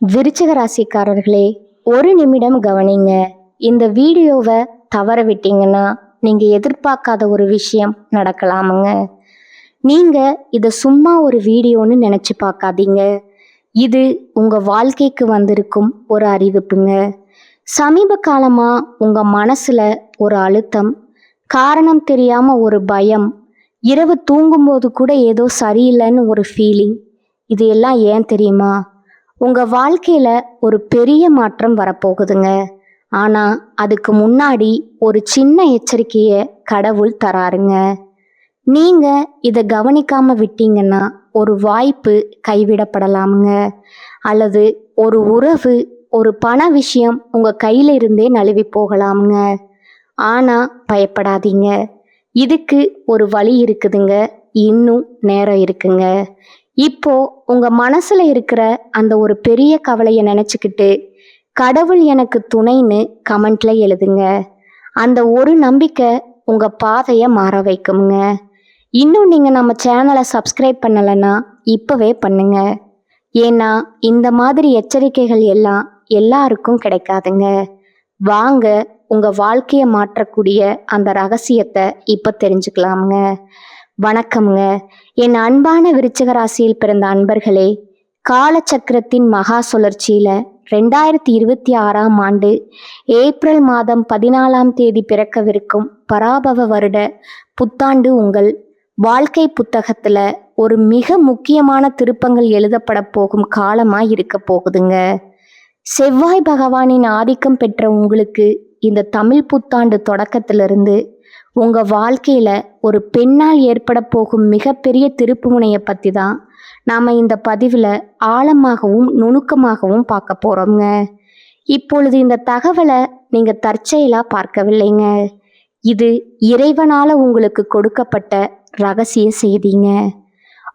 விருச்சிக ராசிக்காரர்களே, ஒரு நிமிடம் கவனிங்க. இந்த வீடியோவை தவற விட்டீங்கன்னா நீங்க எதிர்பார்க்காத ஒரு விஷயம் நடக்கலாமுங்க. நீங்க இதை சும்மா ஒரு வீடியோன்னு நினைச்சு பார்க்காதீங்க. இது உங்க வாழ்க்கைக்கு வந்திருக்கும் ஒரு அறிவிப்புங்க. சமீப காலமா உங்க மனசுல ஒரு அழுத்தம், காரணம் தெரியாம ஒரு பயம், இரவு தூங்கும்போது கூட ஏதோ சரியில்லைன்னு ஒரு ஃபீலிங். இது எல்லாம் ஏன் தெரியுமா? உங்க வாழ்க்கையில ஒரு பெரிய மாற்றம் வரப்போகுதுங்க. ஆனா அதுக்கு முன்னாடி ஒரு சின்ன எச்சரிக்கைய கடவுள் தராருங்க. நீங்க இதை கவனிக்காம விட்டீங்கன்னா ஒரு வாய்ப்பு கைவிடப்படலாமுங்க. அல்லது ஒரு உறவு, ஒரு பண விஷயம் உங்க கையில இருந்தே நழுவி போகலாமுங்க. ஆனா பயப்படாதீங்க, இதுக்கு ஒரு வழி இருக்குதுங்க. இன்னும் நேரம் இருக்குங்க. இப்போ உங்க மனசுல இருக்கிற அந்த ஒரு பெரிய கவலையை நினைச்சுக்கிட்டு கடவுள் எனக்கு துணைன்னு கமெண்ட்ல எழுதுங்க. அந்த ஒரு நம்பிக்கை உங்க பாதையை மாற வைக்குங்க. இன்னும் நீங்க நம்ம சேனலை சப்ஸ்கிரைப் பண்ணலைன்னா இப்பவே பண்ணுங்க. ஏன்னா இந்த மாதிரி எச்சரிக்கைகள் எல்லாம் எல்லாருக்கும் கிடைக்காதுங்க. வாங்க உங்க வாழ்க்கையை மாற்றக்கூடிய அந்த ரகசியத்தை இப்ப தெரிஞ்சுக்கலாமுங்க. வணக்கம்ங்க. என் அன்பான விருச்சிக ராசியில் பிறந்த அன்பர்களே, காலச்சக்கரத்தின் மகா சுழற்சியில 2026ஆம் ஆண்டு ஏப்ரல் மாதம் 14ஆம் தேதி பிறக்கவிருக்கும் பராபவ வருட புத்தாண்டு உங்கள் வாழ்க்கை புத்தகத்துல ஒரு மிக முக்கியமான திருப்பங்கள் எழுதப்பட போகும் காலமா இருக்க போகுதுங்க. செவ்வாய் பகவானின் ஆதிக்கம் பெற்ற உங்களுக்கு இந்த தமிழ் புத்தாண்டு தொடக்கத்திலிருந்து உங்க வாழ்க்கையில ஒரு பெண்ணால் ஏற்பட போகும் மிகப்பெரிய திருப்பு முனையை பத்தி தான் நாம இந்த பதிவுல ஆழமாகவும் நுணுக்கமாகவும் பார்க்க போறோங்க. இப்பொழுது இந்த தகவலை நீங்க தற்செயலா பார்க்கவில்லைங்க. இது இறைவனால உங்களுக்கு கொடுக்கப்பட்ட ரகசிய செய்திங்க.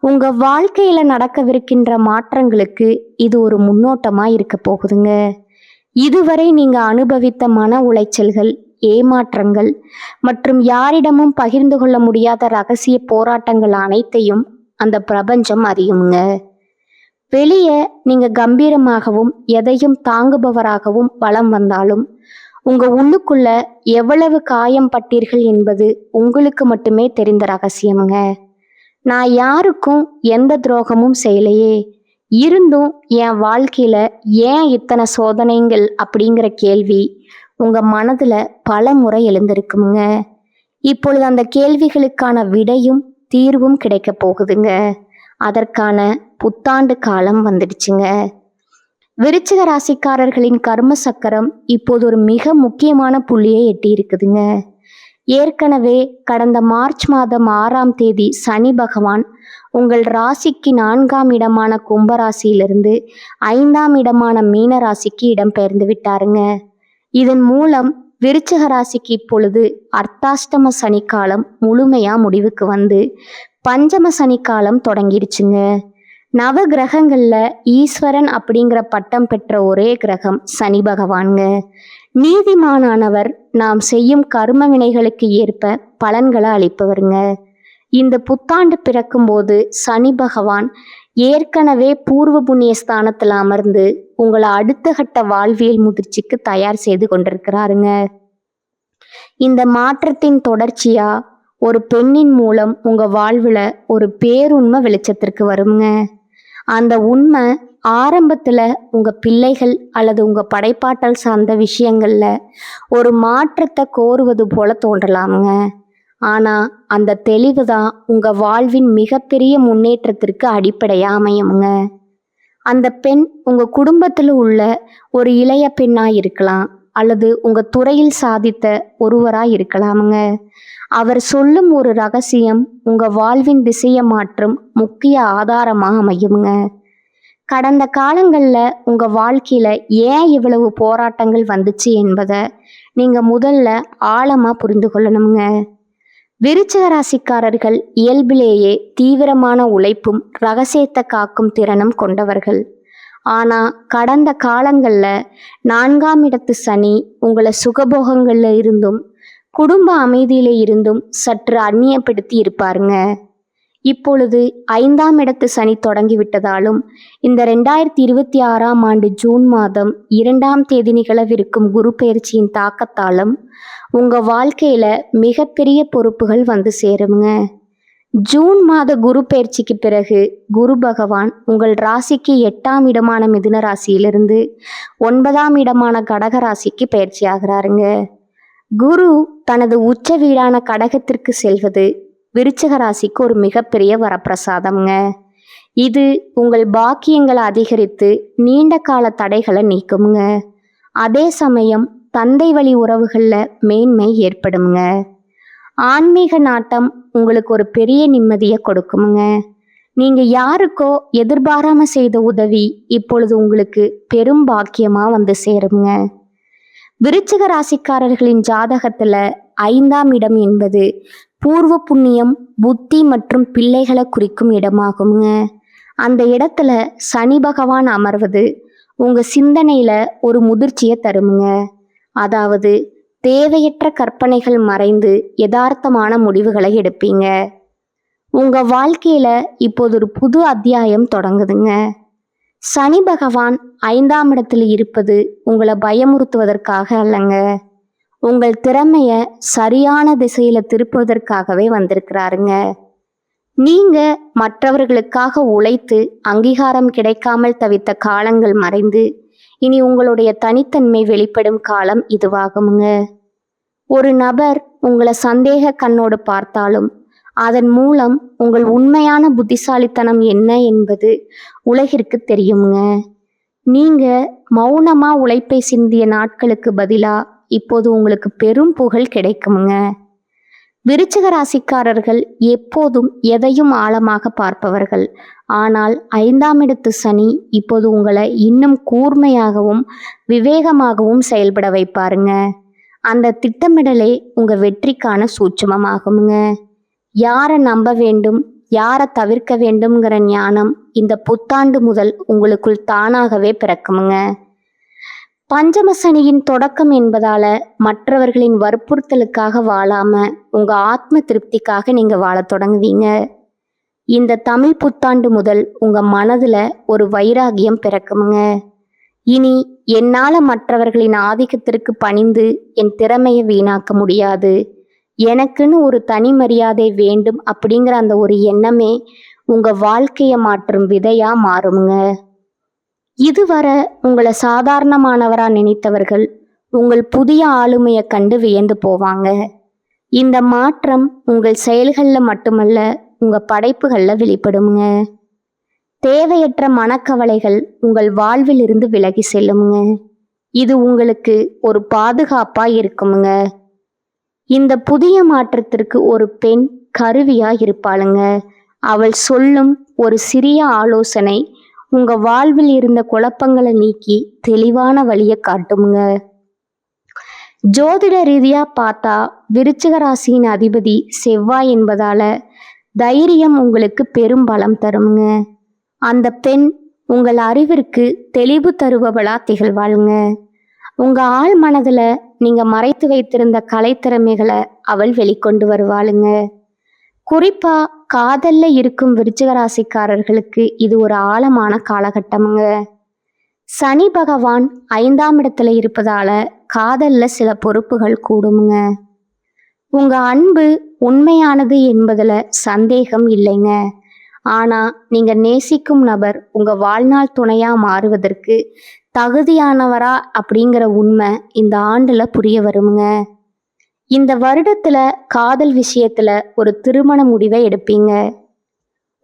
உங்க வாழ்க்கையில நடக்கவிருக்கின்ற மாற்றங்களுக்கு இது ஒரு முன்னோட்டமா இருக்க போகுதுங்க. இதுவரை நீங்க அனுபவித்த மன உளைச்சல்கள், ஏமாற்றங்கள் மற்றும் யாரிடமும் பகிர்ந்து கொள்ள முடியாத ரகசிய போராட்டங்கள் அனைத்தையும் அந்த பிரபஞ்சம் அறியுங்க. வெளியே நீங்க கம்பீரமாகவும் எதையும் தாங்குபவராகவும் வலம் வந்தாலும் உங்க உள்ளுக்குள்ள எவ்வளவு காயம் பட்டீர்கள் என்பது உங்களுக்கு மட்டுமே தெரிந்த ரகசியம்ங்க. நான் யாருக்கும் எந்த துரோகமும் செய்யலையே, இருந்தும் என் வாழ்க்கையில ஏன் இத்தனை சோதனைகள் அப்படிங்கிற கேள்வி உங்க மனதுல பல முறை எழுந்திருக்குங்க. இப்பொழுது அந்த கேள்விகளுக்கான விடையும் தீர்வும் கிடைக்க போகுதுங்க. அதற்கான புத்தாண்டு காலம் வந்துடுச்சுங்க. விருச்சிக ராசிக்காரர்களின் கர்ம சக்கரம் இப்போது ஒரு மிக முக்கியமான புள்ளியை எட்டி இருக்குதுங்க. ஏற்கனவே கடந்த மார்ச் மாதம் 6ஆம் தேதி சனி பகவான் உங்கள் ராசிக்கு 4ஆம் இடமான கும்பராசியிலிருந்து 5ஆம் இடமான மீன ராசிக்கு இடம்பெயர்ந்து விட்டாருங்க. இதன் மூலம் விருச்சிக ராசிக்கு இப்பொழுது அர்த்தாஷ்டம சனிக்காலம் முழுமையா முடிவுக்கு வந்து பஞ்சம சனிக்காலம் தொடங்கிடுச்சுங்க. நவ கிரகங்கள்ல ஈஸ்வரன் அப்படிங்கிற பட்டம் பெற்ற ஒரே கிரகம் சனி பகவான்ங்க. நீதிமானானவர் நாம் செய்யும் கர்ம வினைகளுக்கு ஏற்ப பலன்களை அளிப்பவருங்க. இந்த புத்தாண்டு பிறக்கும் போது சனி பகவான் ஏற்கனவே பூர்வ புண்ணிய ஸ்தானத்துல அமர்ந்து உங்களை அடுத்த கட்ட வாழ்வியல் முதிர்ச்சிக்கு தயார் செய்து கொண்டிருக்கிறாருங்க. இந்த மாற்றத்தின் தொடர்ச்சியா ஒரு பெண்ணின் மூலம் உங்க வாழ்வுல ஒரு பேருண்மை வெளிச்சத்திற்கு வருங்க. அந்த உண்மை ஆரம்பத்துல உங்க பிள்ளைகள் அல்லது உங்க படைப்பாற்றல் சார்ந்த விஷயங்கள்ல ஒரு மாற்றத்தை கோருவது போல தோன்றலாமுங்க. ஆனா அந்த தெளிவு தான் உங்க வாழ்வின் மிகப்பெரிய முன்னேற்றத்திற்கு அடிப்படையா அமையுங்க. அந்த பெண் உங்க குடும்பத்துல உள்ள ஒரு இளைய பெண்ணா இருக்கலாம், அல்லது உங்க துறையில் சாதித்த ஒருவரா இருக்கலாமுங்க. அவர் சொல்லும் ஒரு ரகசியம் உங்க வாழ்வின் திசையை மாற்றும் முக்கிய ஆதாரமா அமையுங்க. கடந்த காலங்கள்ல உங்க வாழ்க்கையில ஏன் இவ்வளவு போராட்டங்கள் வந்துச்சு என்பதை நீங்க முதல்ல ஆழமா புரிந்து கொள்ளணுங்க. விருச்சிக ராசிக்காரர்கள் இயல்பிலேயே தீவிரமான உழைப்பும் ரகசியத்தை காக்கும் திறனும் கொண்டவர்கள். ஆனா கடந்த காலங்கள்ல 4ஆம் இடத்து சனி உங்களை சுகபோகங்கள்ல இருந்தும் குடும்ப அமைதியில இருந்தும் சற்று அந்நியப்படுத்தி இருப்பாருங்க. இப்பொழுது 5ஆம் இடத்து சனி தொடங்கிவிட்டதாலும் இந்த 2026ஆம் ஆண்டு ஜூன் மாதம் 2ஆம் தேதி நிகழவிருக்கும் குரு பெயர்ச்சியின் தாக்கத்தாலும் உங்க வாழ்க்கையில மிகப்பெரிய பொறுப்புகள் வந்து சேருங்க. ஜூன் மாத குரு பெயர்ச்சிக்கு பிறகு குரு பகவான் உங்கள் ராசிக்கு 8ஆம் இடமான மிதுன ராசியிலிருந்து 9ஆம் இடமான கடக ராசிக்கு பயிற்சி ஆகிறாருங்க. குரு தனது உச்ச வீடான கடகத்திற்கு செல்வது விருச்சிக ராசிக்கு ஒரு மிகப்பெரிய வரப்பிரசாதம்ங்க. இது உங்கள் பாக்கியங்களை அதிகரித்து நீண்ட கால தடைகளை நீக்குங்க. அதே சமயம் தந்தை வழி உறவுகளில் மேன்மை ஏற்படுங்க. ஆன்மீக நாட்டம் உங்களுக்கு ஒரு பெரிய நிம்மதியை கொடுக்குங்க. நீங்க யாருக்கோ எதிர்பாராம செய்த உதவி இப்பொழுது உங்களுக்கு பெரும் பாக்கியமா வந்து சேருங்க. விருச்சிக ராசிக்காரர்களின் ஜாதகத்துல 5ஆம் இடம் என்பது பூர்வ புண்ணியம், புத்தி மற்றும் பிள்ளைகளை குறிக்கும் இடமாகுங்க. அந்த இடத்துல சனி பகவான் அமர்வது உங்க சிந்தனையில ஒரு முதிர்ச்சியை தருமுங்க. அதாவது தேவையற்ற கற்பனைகள் மறைந்து யதார்த்தமான முடிவுகளை எடுப்பீங்க. உங்க வாழ்க்கையில இப்போது ஒரு புது அத்தியாயம் தொடங்குதுங்க. சனி பகவான் 5ஆம் இடத்துல இருப்பது உங்களை பயமுறுத்துவதற்காக அல்லங்க, உங்கள் திறமைய சரியான திசையில திருப்புவதற்காகவே வந்திருக்கிறாருங்க. நீங்க மற்றவர்களுக்காக உழைத்து அங்கீகாரம் கிடைக்காமல் தவித்த காலங்கள் மறைந்து இனி உங்களுடைய தனித்தன்மை வெளிப்படும் காலம் இதுவாகுங்க. ஒரு நபர் உங்களை சந்தேக கண்ணோடு பார்த்தாலும் அதன் மூலம் உங்கள் உண்மையான புத்திசாலித்தனம் என்ன என்பது உலகிற்கு தெரியுங்க. நீங்க மௌனமா உழைப்பை சிந்திய நாட்களுக்கு பதிலா இப்போது உங்களுக்கு பெரும் புகழ் கிடைக்குங்க. விருச்சிக ராசிக்காரர்கள் எப்போதும் எதையும் ஆழமாக பார்ப்பவர்கள். ஆனால் 5ஆம் இடத்து சனி இப்போது உங்களை இன்னும் கூர்மையாகவும் விவேகமாகவும் செயல்பட வைப்பாருங்க. அந்த திட்டமிடலே உங்க வெற்றிக்கான சூட்சுமமாகுங்க. யாரை நம்ப வேண்டும், யாரை தவிர்க்க வேண்டும்ங்கிற ஞானம் இந்த புத்தாண்டு முதல் உங்களுக்குள் தானாகவே பிறக்குமுங்க. பஞ்சம சனியின் தொடக்கம் என்பதால மற்றவர்களின் வற்புறுத்தலுக்காக வாழாம உங்க ஆத்ம திருப்திக்காக நீங்க வாழ தொடங்குவீங்க. இந்த தமிழ் புத்தாண்டு முதல் உங்க மனதுல ஒரு வைராகியம் பிறக்குமுங்க. இனி என்னால மற்றவர்களின் ஆதிக்கத்திற்கு பணிந்து என் திறமையை வீணாக்க முடியாது, எனக்குன்னு ஒரு தனி மரியாதை வேண்டும் அப்படிங்கிற அந்த ஒரு எண்ணமே உங்க வாழ்க்கையை மாற்றும் விதையா மாறுங்க. இதுவரை உங்களை சாதாரணமானவரா நினைத்தவர்கள் உங்கள் புதிய ஆளுமையை கண்டு வியந்து போவாங்க. இந்த மாற்றம் உங்கள் செயல்களில் மட்டுமல்ல, உங்க படைப்புகளில் வெளிப்படுங்க. தேவையற்ற மனக்கவலைகள் உங்கள் வாழ்வில் இருந்து விலகி செல்லுங்க. இது உங்களுக்கு ஒரு பாதுகாப்பா இருக்குமுங்க. இந்த புதிய மாற்றத்திற்கு ஒரு பெண் கருவியா இருப்பாளுங்க. அவள் சொல்லும் ஒரு சிறிய ஆலோசனை உங்க வாழ்வில் இருந்த குழப்பங்களை நீக்கி தெளிவான வழியை காட்டுமுங்க. ஜோதிட ரீதியா பார்த்தா விருச்சிக ராசியின் அதிபதி செவ்வாய் என்பதால தைரியம் உங்களுக்கு பெரும் பலம் தருமுங்க. அந்த பெண் உங்கள் அறிவிற்கு தெளிவு தருபவளா திகழ்வாளுங்க. உங்க ஆள் மனதுல நீங்க மறைத்து வைத்திருந்த கலைத்திறமைகளை அவள் வெளிக்கொண்டு வருவாளுங்க. குறிப்பா காதல்ல இருக்கும் விருச்சிக ராசிக்காரர்களுக்கு இது ஒரு ஆழமான காலகட்டமுங்க. சனி பகவான் 5ஆம் இடத்துல இருப்பதால காதல்ல சில பொறுப்புகள் கூடுமுங்க. உங்க அன்பு உண்மையானது என்பதுல சந்தேகம் இல்லைங்க. ஆனா நீங்க நேசிக்கும் நபர் உங்க வாழ்நாள் துணையா மாறுவதற்கு தகுதியானவரா அப்படிங்கிற உண்மை இந்த ஆண்டுல புரிய வருங்க. இந்த வருடத்துல காதல் விஷயத்துல ஒரு திருமண முடிவை எடுப்பீங்க.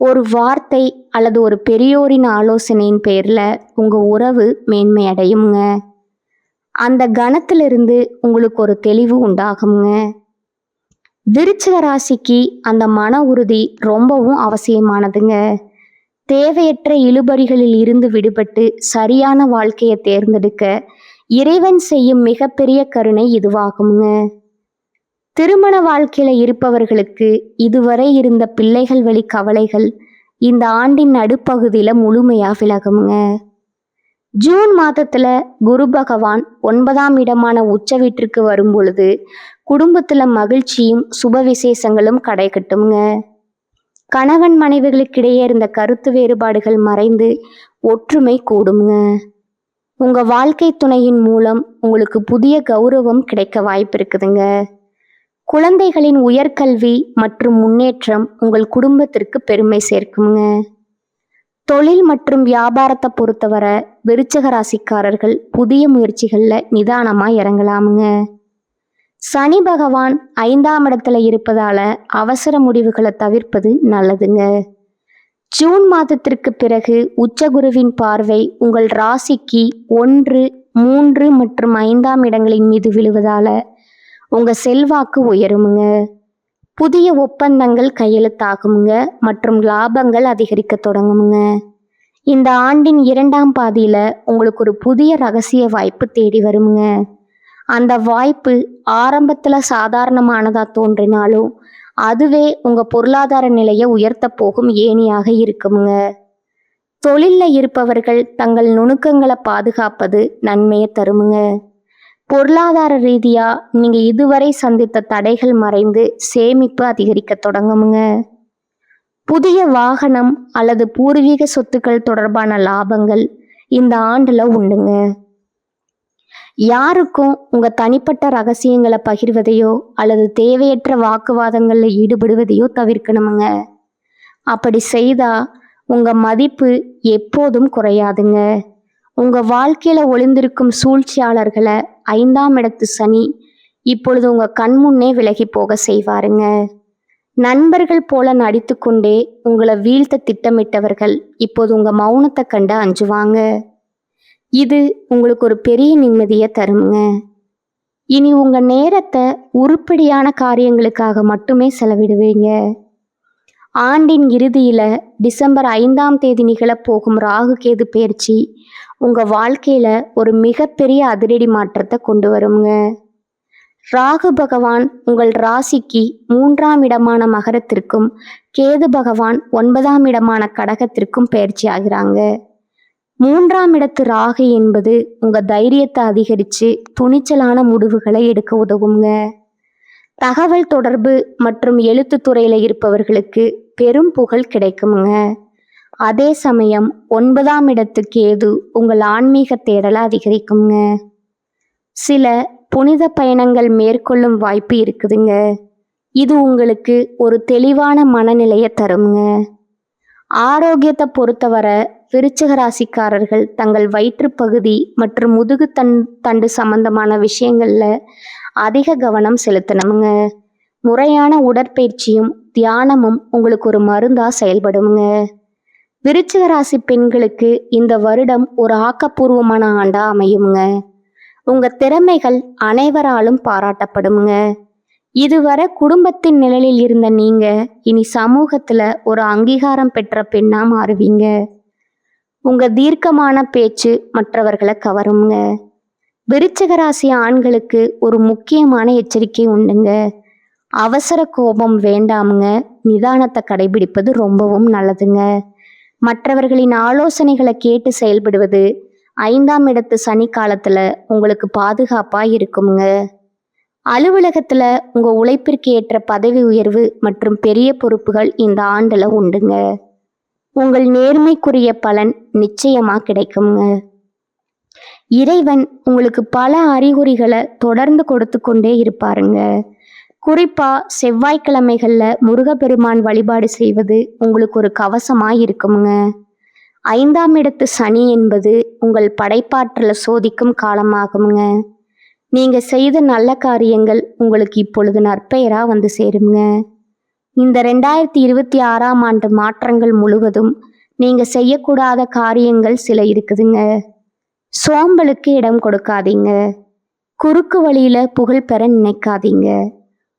ஒரு வார்த்தை அல்லது ஒரு பெரியோரின் ஆலோசனையின் பேர்ல உங்க உறவு மேன்மை அடையுங்க. அந்த கணத்திலிருந்து உங்களுக்கு ஒரு தெளிவு உண்டாகுங்க. விருச்சிக ராசிக்கு அந்த மன உறுதி ரொம்பவும் அவசியமானதுங்க. தேவையற்ற இழுபறிகளில் இருந்து விடுபட்டு சரியான வாழ்க்கையை தேர்ந்தெடுக்க இறைவன் செய்யும் மிகப்பெரிய கருணை இதுவாகுங்க. திருமண வாழ்க்கையில இருப்பவர்களுக்கு இதுவரை இருந்த பிள்ளைகள் வழி கவலைகள் இந்த ஆண்டின் நடுப்பகுதியில முழுமையா விலகுங்க. ஜூன் மாதத்துல குரு பகவான் 9ஆம் இடமான உச்ச வீட்டிற்கு வரும் பொழுது குடும்பத்துல மகிழ்ச்சியும் சுப விசேஷங்களும் கடை கட்டுங்க. கணவன் மனைவிகளுக்கிடையே இருந்த கருத்து வேறுபாடுகள் மறைந்து ஒற்றுமை கூடுங்க. உங்க வாழ்க்கை துணையின் மூலம் உங்களுக்கு புதிய கௌரவம் கிடைக்க வாய்ப்பு இருக்குதுங்க. குழந்தைகளின் உயர்கல்வி மற்றும் முன்னேற்றம் உங்கள் குடும்பத்திற்கு பெருமை சேர்க்குங்க. தொழில் மற்றும் வியாபாரத்தை பொறுத்தவரை விருச்சிக ராசிக்காரர்கள் புதிய முயற்சிகள்ல நிதானமா இறங்கலாமுங்க. சனி பகவான் 5ஆம் இடத்துல இருப்பதால அவசர முடிவுகளை தவிர்ப்பது நல்லதுங்க. ஜூன் மாதத்திற்கு பிறகு உச்சகுருவின் பார்வை உங்கள் ராசிக்கு 1, 3 மற்றும் 5ஆம் இடங்களின் மீது விழுவதால உங்க செல்வாக்கு உயருமுங்க. புதிய ஒப்பந்தங்கள் கையெழுத்தாகுங்க மற்றும் லாபங்கள் அதிகரிக்க தொடங்குமுங்க. இந்த ஆண்டின் 2ஆம் பாதியில உங்களுக்கு ஒரு புதிய ரகசிய வாய்ப்பு தேடி வருமுங்க. அந்த வாய்ப்பு ஆரம்பத்துல சாதாரணமானதா தோன்றினாலும் அதுவே உங்க பொருளாதார நிலையை உயர்த்த போகும் ஏணியாக இருக்குமுங்க. தொழில்ல இருப்பவர்கள் தங்கள் நுணுக்கங்களை பாதுகாப்பது நன்மையை தருமுங்க. பொருளாதார ரீதியா நீங்க இதுவரை சந்தித்த தடைகள் மறைந்து சேமிப்பு அதிகரிக்க தொடங்குமுங்க. புதிய வாகனம் அல்லது பூர்வீக சொத்துக்கள் தொடர்பான லாபங்கள் இந்த ஆண்டுல உண்டுங்க. யாருக்கும் உங்க தனிப்பட்ட ரகசியங்களை பகிர்வதையோ அல்லது தேவையற்ற வாக்குவாதங்கள்ல ஈடுபடுவதையோ தவிர்க்கணுமுங்க. அப்படி செய்தா உங்க மதிப்பு எப்போதும் குறையாதுங்க. உங்க வாழ்க்கையில ஒளிந்திருக்கும் சூழ்ச்சியாளர்களை 5ஆம் இடத்து சனி இப்பொழுது உங்க கண்முன்னே விலகி போக செய்வாருங்க. நண்பர்கள் போல நடித்து கொண்டே உங்களை வீழ்த்த திட்டமிட்டவர்கள் இப்போது உங்க மௌனத்தை கண்டு அஞ்சுவாங்க. இது உங்களுக்கு ஒரு பெரிய நிம்மதியை தருங்க. இனி உங்க நேரத்தை உருப்படியான காரியங்களுக்காக மட்டுமே செலவிடுவீங்க. ஆண்டின் இறுதியில டிசம்பர் 5ஆம் தேதி நிகழப்போகும் ராகு கேது பயிற்சி உங்க வாழ்க்கையில ஒரு மிகப்பெரிய அதிரடி மாற்றத்தை கொண்டு வருங்க. ராகு பகவான் உங்கள் ராசிக்கு 3ஆம் இடமான மகரத்திற்கும் கேது பகவான் 9ஆம் இடமான கடகத்திற்கும் பயிற்சி ஆகிறாங்க. 3ஆம் இடத்து ராகு என்பது உங்க தைரியத்தை அதிகரித்து துணிச்சலான முடிவுகளை எடுக்க உதவுங்க. தகவல் தொடர்பு மற்றும் எழுத்து துறையில இருப்பவர்களுக்கு பெரும் புகழ் கிடைக்குங்க. அதே சமயம் 9ஆம் இடத்து கேது உங்கள் ஆன்மீக தேடலை அதிகரிக்குங்க. சில புனித பயணங்கள் மேற்கொள்ளும் வாய்ப்பு இருக்குதுங்க. இது உங்களுக்கு ஒரு தெளிவான மனநிலையை தருங்க. ஆரோக்கியத்தை பொறுத்தவரை விருச்சிக ராசிக்காரர்கள் தங்கள் வயிற்றுப்பகுதி மற்றும் முதுகு தண்டு சம்பந்தமான விஷயங்கள்ல அதிக கவனம் செலுத்தணுங்க. முறையான உடற்பயிற்சியும் தியானமும் உங்களுக்கு ஒரு மருந்தா செயல்படுங்க. விருச்சிக ராசி பெண்களுக்கு இந்த வருடம் ஒரு ஆக்கப்பூர்வமான ஆண்டா அமையுங்க. உங்க திறமைகள் அனைவராலும் பாராட்டப்படுங்க. இதுவரை குடும்பத்தின் நிழலில் இருந்த நீங்க இனி சமூகத்துல ஒரு அங்கீகாரம் பெற்ற பெண்ணா மாறுவீங்க. உங்க தீர்க்கமான பேச்சு மற்றவர்களை கவருங்க. விருச்சிக ராசி ஆண்களுக்கு ஒரு முக்கியமான எச்சரிக்கை உண்டுங்க. அவசர கோபம் வேண்டாமுங்க. நிதானத்தை கடைபிடிப்பது ரொம்பவும் நல்லதுங்க. மற்றவர்களின் ஆலோசனைகளை கேட்டு செயல்படுவது 5ஆம் இடத்து சனி காலத்துல உங்களுக்கு பாதுகாப்பா இருக்குங்க. அலுவலகத்துல உங்க உழைப்பிற்கு ஏற்ற பதவி உயர்வு மற்றும் பெரிய பொறுப்புகள் இந்த ஆண்டுல உண்டுங்க. உங்கள் நேர்மைக்குரிய பலன் நிச்சயமா கிடைக்குங்க. இறைவன் உங்களுக்கு பல அறிகுறிகளை தொடர்ந்து கொடுத்து கொண்டே இருப்பாருங்க. குறிப்பா செவ்வாய்க்கிழமைகள்ல முருகப்பெருமான் வழிபாடு செய்வது உங்களுக்கு ஒரு கவசமா இருக்குங்க. 5ஆம் இடத்து சனி என்பது உங்கள் படைப்பாற்றலை சோதிக்கும் காலமாகுங்க. நீங்க செய்த நல்ல காரியங்கள் உங்களுக்கு இப்பொழுது நற்பெயரா வந்து சேருங்க. இந்த 2026ஆம் ஆண்டு மாற்றங்கள் முழுவதும் நீங்க செய்யக்கூடாத காரியங்கள் சில இருக்குதுங்க. சோம்பலுக்கு இடம் கொடுக்காதீங்க. குறுக்கு வழியில புகழ் பெற நினைக்காதீங்க.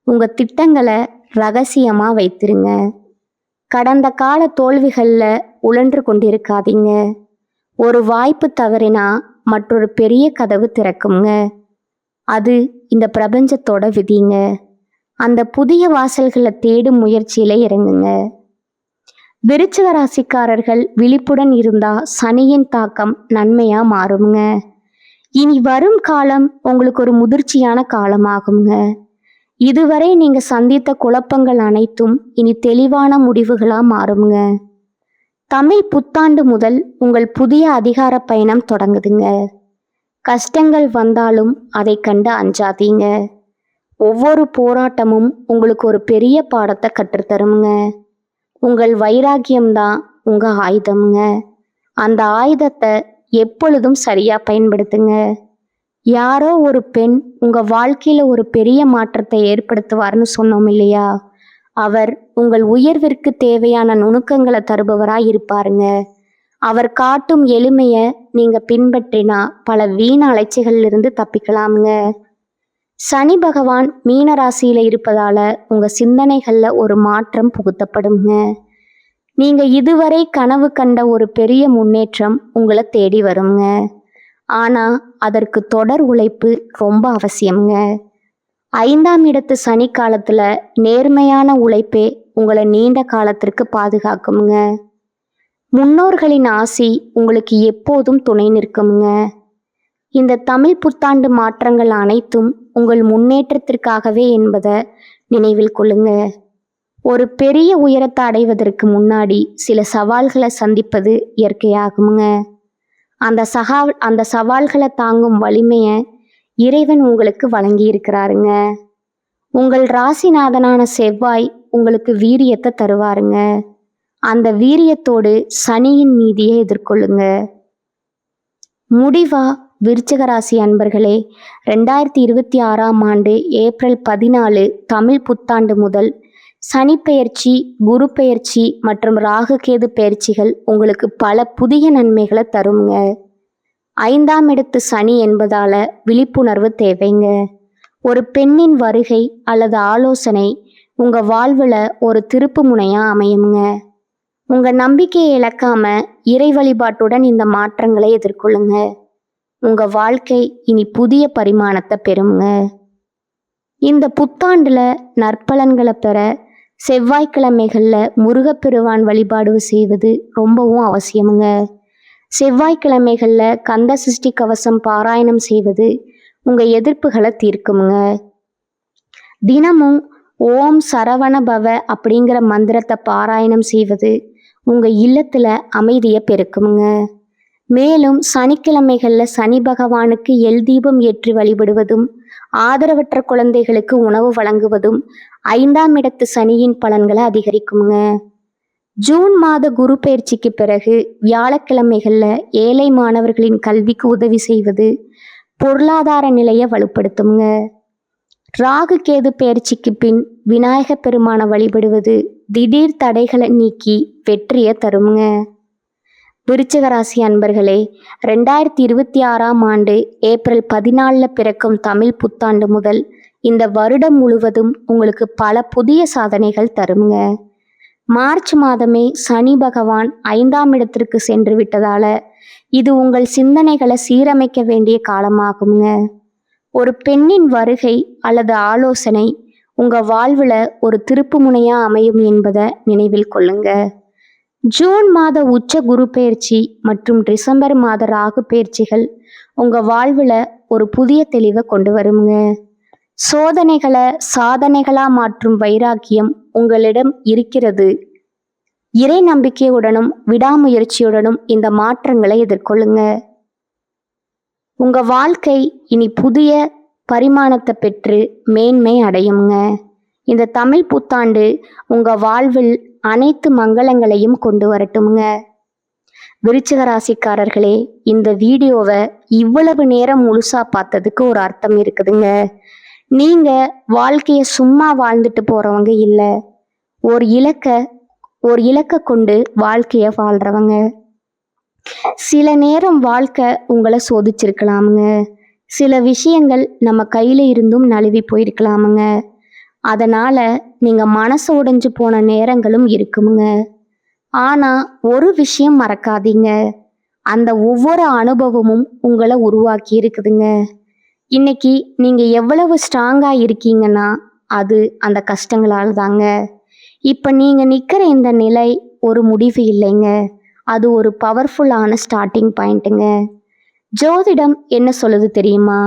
உங்க திட்டங்களை ரகசியமா வைத்திருங்க. கடந்த கால தோல்விகள்ல உழன்று கொண்டிருக்காதீங்க. ஒரு வாய்ப்பு தவறினா மற்றொரு பெரிய கதவு திறக்குங்க. அது இந்த பிரபஞ்சத்தோட விதிங்க. அந்த புதிய வாசல்களை தேடும் முயற்சியில இறங்குங்க. விருச்சிக ராசிக்காரர்கள் விழிப்புடன் இருந்தா சனியின் தாக்கம் நன்மையா மாறுங்க. இனி வரும் காலம் உங்களுக்கு ஒரு முதிர்ச்சியான காலமாகுங்க. இதுவரை நீங்க சந்தித்த குழப்பங்கள் அனைத்தும் இனி தெளிவான முடிவுகளா மாறுங்க. தமிழ் புத்தாண்டு முதல் உங்கள் புதிய அதிகார பயணம் தொடங்குதுங்க. கஷ்டங்கள் வந்தாலும் அதை கண்டு அஞ்சாதீங்க. ஒவ்வொரு போராட்டமும் உங்களுக்கு ஒரு பெரிய பாடத்தை கற்றுத்தருங்க. உங்கள் வைராக்கியம்தான் உங்க ஆயுதம்ங்க. அந்த ஆயுதத்தை எப்பொழுதும் சரியா பயன்படுத்துங்க. யாரோ ஒரு பெண் உங்க வாழ்க்கையில ஒரு பெரிய மாற்றத்தை ஏற்படுத்துவார்னு சொன்னோம் இல்லையா? அவர் உங்கள் உயர்விற்கு தேவையான நுணுக்கங்களை தருபவராய் இருப்பாருங்க. அவர் காட்டும் எளிமைய நீங்க பின்பற்றினா பல வீண் அலைச்சல்களில் இருந்து தப்பிக்கலாமுங்க. சனி பகவான் மீன ராசியில இருப்பதால உங்க சிந்தனைகள்ல ஒரு மாற்றம் புகுத்தப்படுங்க. நீங்க இதுவரை கனவு கண்ட ஒரு பெரிய முன்னேற்றம் உங்களை தேடி வருங்க. ஆனா அதற்கு தொடர் உழைப்பு ரொம்ப அவசியம்ங்க. 5ஆம் இடத்து சனி காலத்துல நேர்மையான உழைப்பே உங்களை நீண்ட காலத்திற்கு பாதுகாக்குங்க. முன்னோர்களின் ஆசி உங்களுக்கு எப்போதும் துணை நிற்குங்க. இந்த தமிழ் புத்தாண்டு மாற்றங்கள் அனைத்தும் உங்கள் முன்னேற்றத்திற்காகவே என்பதை நினைவில் கொள்ளுங்க. ஒரு பெரிய உயரத்தை அடைவதற்கு முன்னாடி சில சவால்களை சந்திப்பது இயற்கையாகுங்க. அந்த சவால்களை தாங்கும் வலிமையை இறைவன் உங்களுக்கு வழங்கி இருக்கிறாருங்க. உங்கள் ராசிநாதனான செவ்வாய் உங்களுக்கு வீரியத்தை தருவாருங்க. அந்த வீரியத்தோடு சனியின் நீதியை எதிர்கொள்ளுங்க. முடிவா விருச்சிக ராசி அன்பர்களே, 2026ஆம் ஆண்டு ஏப்ரல் 14 தமிழ் புத்தாண்டு முதல் சனி பெயர்ச்சி, குரு பெயர்ச்சி மற்றும் ராகு கேது பெயர்ச்சிகள் உங்களுக்கு பல புதிய நன்மைகளை தருங்க. 5ஆம் இடத்து சனி என்பதால விழிப்புணர்வு தேவைங்க. ஒரு பெண்ணின் வருகை அல்லது ஆலோசனை உங்க வாழ்வுல ஒரு திருப்பு முனையா அமையுங்க. உங்க நம்பிக்கையை இழக்காம இறை வழிபாட்டுடன் இந்த மாற்றங்களை எதிர்கொள்ளுங்க. உங்க வாழ்க்கை இனி புதிய பரிமாணத்தை பெறுங்க. இந்த புத்தாண்டுல நற்பலன்களை பெற செவ்வாய்க்கிழமைகள்ல முருகப்பெருமான் வழிபாடு செய்வது ரொம்பவும் அவசியமுங்க. செவ்வாய்க்கிழமைகள்ல கந்த சஷ்டி கவசம் பாராயணம் செய்வது உங்க எதிர்ப்புகளை தீர்க்குமுங்க. தினமும் ஓம் சரவண பவ அப்படிங்கிற மந்திரத்தை பாராயணம் செய்வது உங்க இல்லத்துல அமைதியை பெருக்குமுங்க. மேலும் சனிக்கிழமைகள்ல சனி பகவானுக்கு எல் தீபம் ஏற்றி வழிபடுவதும் ஆதரவற்ற குழந்தைகளுக்கு உணவு வழங்குவதும் 5ஆம் இடத்து சனியின் பலன்களை அதிகரிக்குங்க. ஜூன் மாத குரு பயிற்சிக்கு பிறகு வியாழக்கிழமைகள்ல ஏழை மாணவர்களின் கல்விக்கு உதவி செய்வது பொருளாதார நிலையை வலுப்படுத்துங்க. ராகு கேது பயிற்சிக்கு பின் விநாயக பெருமான வழிபடுவது திடீர் தடைகளை நீக்கி வெற்றியை தருங்க. விருச்சிக ராசி அன்பர்களே, 2026ஆம் ஆண்டு ஏப்ரல் 14 பிறக்கும் தமிழ் புத்தாண்டு முதல் இந்த வருடம் முழுவதும் உங்களுக்கு பல புதிய சாதனைகள் தருங்க. மார்ச் மாதமே சனி பகவான் 5ஆம் இடத்திற்கு சென்று விட்டதால இது உங்கள் சிந்தனைகளை சீரமைக்க வேண்டிய காலமாகுங்க. ஒரு பெண்ணின் வருகை அல்லது ஆலோசனை உங்க வாழ்வுல ஒரு திருப்பு முனையா அமையும் என்பதை நினைவில் கொள்ளுங்க. ஜூன் மாத உச்ச குரு பயிற்சி மற்றும் டிசம்பர் மாத ராகு பயிற்சிகள் உங்க வாழ்வுல ஒரு புதிய தெளிவை கொண்டு வருங்க. சோதனைகளை சாதனைகளா மாற்றும் வைராக்கியம் உங்களிடம் இருக்கிறது. இறை நம்பிக்கையுடனும் விடாமுயற்சியுடனும் இந்த மாற்றங்களை எதிர்கொள்ளுங்க. உங்க வாழ்க்கை இனி புதிய பரிமாணத்தை பெற்று மேன்மை அடையுங்க. இந்த தமிழ் புத்தாண்டு உங்க வாழ்வில் அனைத்து மங்களங்களையும் கொண்டு வரட்டுங்க. விருச்சிக ராசிக்காரர்களே, இந்த வீடியோவை இவ்வளவு நேரம் முழுசா பார்த்ததுக்கு ஒரு அர்த்தம் இருக்குதுங்க. நீங்க வாழ்க்கைய சும்மா வாழ்ந்துட்டு போறவங்க இல்லை, ஒரு இலக்க கொண்டு வாழ்க்கைய வாழ்றவங்க. சில நேரம் வாழ்க்கை உங்களை சோதிச்சிருக்கலாமுங்க. சில விஷயங்கள் நம்ம கையில இருந்தும் நழுவி போயிருக்கலாமுங்க. அதனால நீங்க மனசு உடைஞ்சு போன நேரங்களும் இருக்குமுங்க. ஆனா ஒரு விஷயம் மறக்காதீங்க, அந்த ஒவ்வொரு அனுபவமும் உங்களை உருவாக்கி இருக்குதுங்க. இன்னைக்கு நீங்க எவ்வளவு ஸ்ட்ராங்கா இருக்கீங்கன்னா அது அந்த கஷ்டங்களால் தாங்க. இப்ப நீங்க நிக்கிற இந்த நிலை ஒரு முடிவு இல்லைங்க, அது ஒரு பவர்ஃபுல்லான ஸ்டார்டிங் பாயிண்ட்டுங்க. ஜோதிடம் என்ன சொல்லுது தெரியுமா?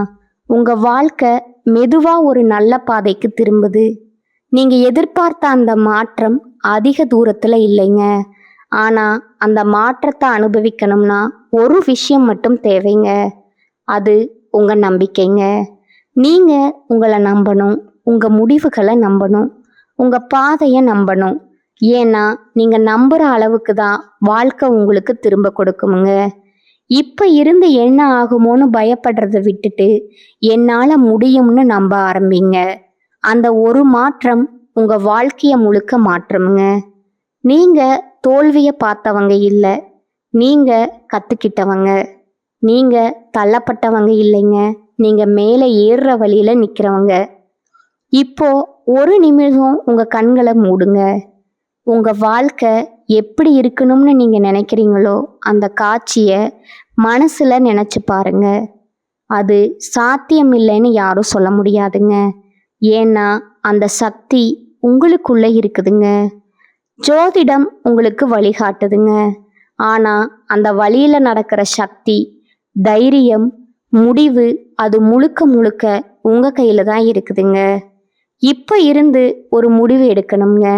உங்க வாழ்க்கை மெதுவாக ஒரு நல்ல பாதைக்கு திரும்புது. நீங்கள் எதிர்பார்த்த அந்த மாற்றம் அதிக தூரத்தில் இல்லைங்க. ஆனால் அந்த மாற்றத்தை அனுபவிக்கணும்னா ஒரு விஷயம் மட்டும் தேவைங்க. அது உங்கள் நம்பிக்கைங்க. நீங்கள் உங்களை நம்பணும், உங்கள் முடிவுகளை நம்பணும், உங்கள் பாதையை நம்பணும். ஏன்னா நீங்கள் நம்புகிற அளவுக்கு தான் வாழ்க்கை உங்களுக்கு திரும்ப கொடுக்குமுங்க. இப்போ இருந்து என்ன ஆகுமோன்னு பயப்படுறதை விட்டுட்டு என்னால் முடியும்னு நம்ப ஆரம்பிங்க. அந்த ஒரு மாற்றம் உங்கள் வாழ்க்கையை முழுக்க மாற்றுமுங்க. நீங்கள் தோல்வியை பார்த்தவங்க இல்லை, நீங்கள் கற்றுக்கிட்டவங்க. நீங்கள் தள்ளப்பட்டவங்க இல்லைங்க, நீங்கள் மேலே ஏறுற வழியில் நிற்கிறவங்க. இப்போ ஒரு நிமிஷம் உங்கள் கண்களை மூடுங்க. உங்கள் வாழ்க்கை எப்படி இருக்கணும்னு நீங்கள் நினைக்கிறீங்களோ அந்த காட்சியை மனசில் நினச்சி பாருங்க. அது சாத்தியம் இல்லைன்னு யாரும் சொல்ல முடியாதுங்க. ஏன்னா அந்த சக்தி உங்களுக்குள்ளே இருக்குதுங்க. ஜோதிடம் உங்களுக்கு வழிகாட்டுதுங்க. ஆனால் அந்த வழியில் நடக்கிற சக்தி, தைரியம், முடிவு அது முழுக்க முழுக்க உங்கள் கையில் தான் இருக்குதுங்க. இப்போ இருந்து ஒரு முடிவு எடுக்கணுங்க.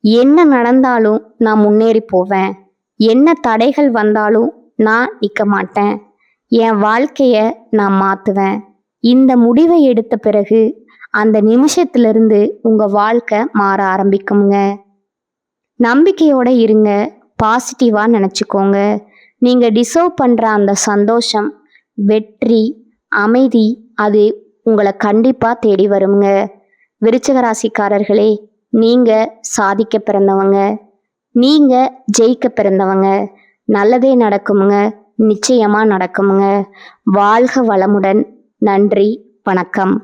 என்ன நடந்தாலும் நான் முன்னேறி போவேன், என்ன தடைகள் வந்தாலும் நான் நிற்க மாட்டேன், என் வாழ்க்கையை நான் மாற்றுவேன். இந்த முடிவை எடுத்த பிறகு அந்த நிமிஷத்திலிருந்து உங்கள் வாழ்க்கை மாற ஆரம்பிக்குங்க. நம்பிக்கையோடு இருங்க, பாசிட்டிவாக நினச்சிக்கோங்க. நீங்கள் டிசர்வ் பண்ணுற அந்த சந்தோஷம், வெற்றி, அமைதி அது உங்களை கண்டிப்பாக தேடி வருங்க. விருச்சிக ராசிக்காரர்களே, நீங்கள் சாதிக்க பிறந்தவங்க, நீங்கள் ஜெயிக்க பிறந்தவங்க. நல்லதே நடக்குமுங்க, நிச்சயமாக நடக்குமுங்க. வாழ்க வளமுடன். நன்றி, வணக்கம்.